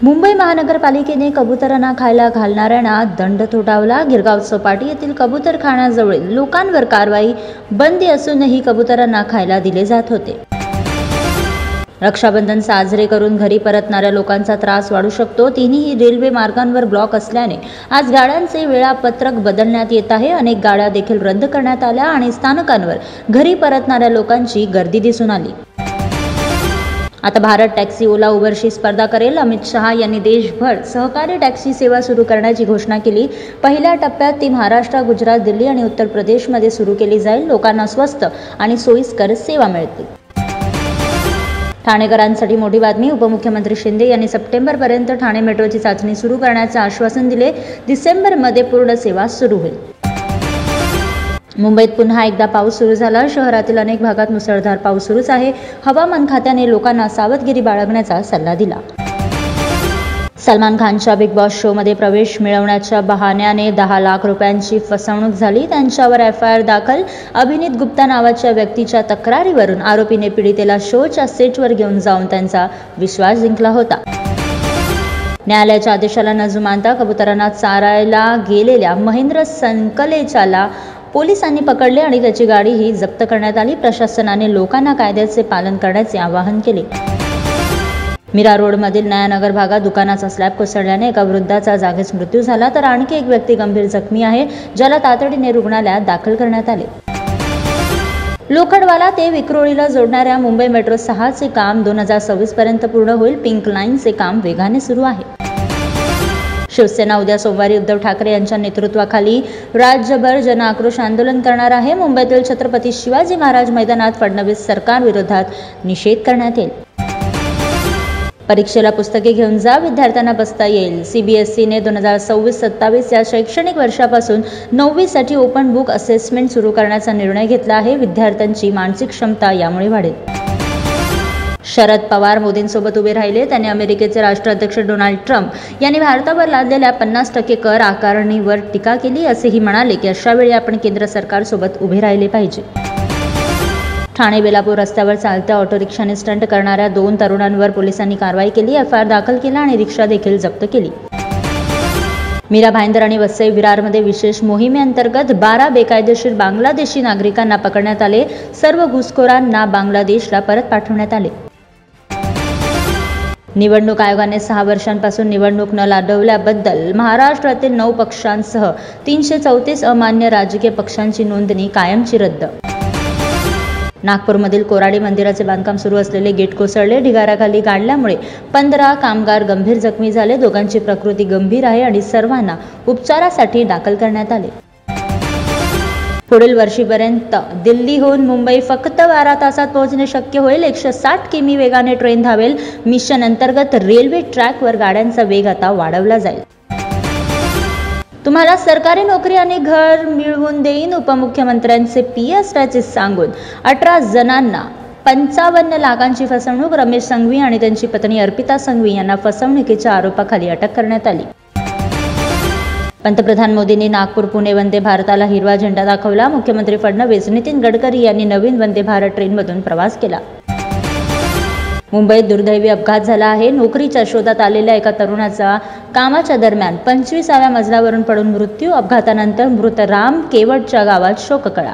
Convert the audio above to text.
मुंबई महानगरपालिकेने कबुतरांना खायला घालणाऱ्यांना दंड थोठावला। गिरगाव चौपाटी येथील कबूतरखान्याजवळील लोकांवर कारवाई, बंदी असूनही कबुतरांना खायला दिले जात होते। रक्षाबंधन साजरे करून घरी परतणाऱ्या लोकांचा त्रास वाढू शकतो। तिन्ही रेल्वे मार्गांवर ब्लॉक असल्याने आज गाड्यांचे वेळापत्रक बदलण्यात येत आहे। अनेक गाड्या देखील रद्द करण्यात आल्या आणि स्थानकांवर घरी परतणाऱ्या लोकांची गर्दी दिसून आली। आता भारत टॅक्सी ओला उबरशी स्पर्धा करेल। अमित शहा यांनी देशभर सहकारी टॅक्सी सेवा सुरू करण्याची घोषणा केली। पहिल्या टप्प्यात ती महाराष्ट्र, गुजरात, दिल्ली आणि उत्तर प्रदेशमध्ये सुरू केली जाईल। लोकांना स्वस्त आणि सोयीस्कर सेवा मिळतील। ठाणेकरांसाठी मोठी बातमी। उपमुख्यमंत्री शिंदे यांनी सप्टेंबरपर्यंत ठाणे मेट्रोची चाचणी सुरू करण्याचे आश्वासन दिले। डिसेंबरमध्ये पूर्ण सेवा सुरू होईल। मुंबईत पुन्हा एकदा पाऊस सुरू झाला। शहरातील अनेक भागात मुसळधार पाऊस सुरूच आहे। हवामान खात्याने लोकांना सावधगिरी बाळगण्याचा सल्ला दिला। सलमान खानच्या बिग बॉस शोमध्ये प्रवेश मिळवण्याच्या बहाण्याने 10 लाख रुपयांची फसवणूक झाली। त्यांच्यावर FIR दाखल। अभिनीत गुप्ता नावाच्या व्यक्तीच्या तक्रारीवरून आरोपीने पीडितेला शोच्या सेटवर घेऊन जाऊन त्यांचा विश्वास जिंकला होता। न्यायालयाच्या आदेशाला न जुमानता कबुतरांना चारायला गेलेल्या महेंद्र संकलेचाला पोलिसांनी पकडले आणि त्याची गाडीही जप्त करण्यात आली। प्रशासनाने लोकांना कायद्याचे पालन करण्याचे आवाहन केले। मीरा रोडमधील नयानगर भागात दुकानाचा स्लॅब कोसळल्याने एका वृद्धाचा जागीच मृत्यू झाला, तर आणखी एक व्यक्ती गंभीर जखमी आहे, ज्याला तातडीने रुग्णालयात दाखल करण्यात आले। लोखंडवाला ते विक्रोळीला जोडणाऱ्या मुंबई मेट्रो 6 चे काम 2026 पर्यंत पूर्ण होईल। पिंक लाईनचे काम वेगाने सुरू आहे। शिवसेना उद्या सोमवारी उद्धव ठाकरे यांच्या नेतृत्वाखाली राज्यभर जनआक्रोश आंदोलन करणार आहे। मुंबईतील छत्रपती शिवाजी महाराज मैदानात फडणवीस सरकार विरोधात निषेध करण्यात येईल। परीक्षेला पुस्तके घेऊन जा, विद्यार्थ्यांना बसता येईल। CBSEने 2026-27 या शैक्षणिक वर्षापासून 9वी साठी ओपन बुक असेसमेंट सुरू करण्याचा निर्णय घेतला आहे। विद्यार्थ्यांची मानसिक क्षमता यामुळे वाढेल। शरद पवार मोदींसोबत उभे राहिले। त्यांनी अमेरिकेचे राष्ट्राध्यक्ष डोनाल्ड ट्रम्प यांनी भारतावर लादलेल्या 50% कर आकारणीवर टीका केली। असेही म्हणाले की अशा वेळी आपण केंद्र सरकारसोबत उभे राहिले पाहिजे। ठाणे बेलापूर रस्त्यावर चालत्या ऑटो रिक्षाने स्टंट करणाऱ्या 2 तरुणांवर पोलिसांनी कारवाई केली। FIR दाखल केला आणि रिक्षा देखील जप्त केली। मीरा भाईंदर आणि वसई विरारमध्ये विशेष मोहिमेअंतर्गत 12 बेकायदेशीर बांगलादेशी नागरिकांना पकडण्यात आले। सर्व घुसखोरांना बांगलादेशला परत पाठवण्यात आले। निवडणूक आयोगाने 6 वर्षांपासून निवडणूक न लढवल्याबद्दल महाराष्ट्रातील 9 पक्षांसह 334 अमान्य राजकीय पक्षांची नोंदणी कायमची रद्द। नागपूरमधील कोराडी मंदिराचे बांधकाम सुरू असलेले गेट कोसळले। ढिगाऱ्याखाली गाडल्यामुळे 15 कामगार गंभीर जखमी झाले। दोघांची प्रकृती गंभीर आहे आणि सर्वांना उपचारासाठी दाखल करण्यात आले। पुढील वर्षीपर्यंत दिल्लीहून मुंबई फक्त 12 तासात पोहोचणे शक्य होईल। 160 किमी वेगाने ट्रेन धावेल। मिशन अंतर्गत रेल्वे ट्रॅकवर गाड्यांचा वेग आता वाढवला जाईल। तुम्हाला सरकारी नोकरी आणि घर मिळवून देईन, उपमुख्यमंत्र्यांचे PA असल्याचे सांगून 18 जणांना 55 लाखांची फसवणूक। रमेश संघवी आणि त्यांची पत्नी अर्पिता संघवी यांना फसवणुकीच्या आरोपाखाली अटक करण्यात आली। पंतप्रधान मोदींनी नागपूर पुणे वंदे भारताला हिरवा झेंडा दाखवला। मुख्यमंत्री फडणवीस, नितीन गडकरी यांनी नवीन वंदे भारत ट्रेनमधून प्रवास केला। मुंबईत दुर्दैवी अपघात झाला आहे। नोकरीच्या शोधात आलेल्या एका तरुणाचा कामाच्या दरम्यान 25व्या मजल्यावरून पडून मृत्यू। अपघातानंतर मृत राम केवटच्या गावात शोककळा।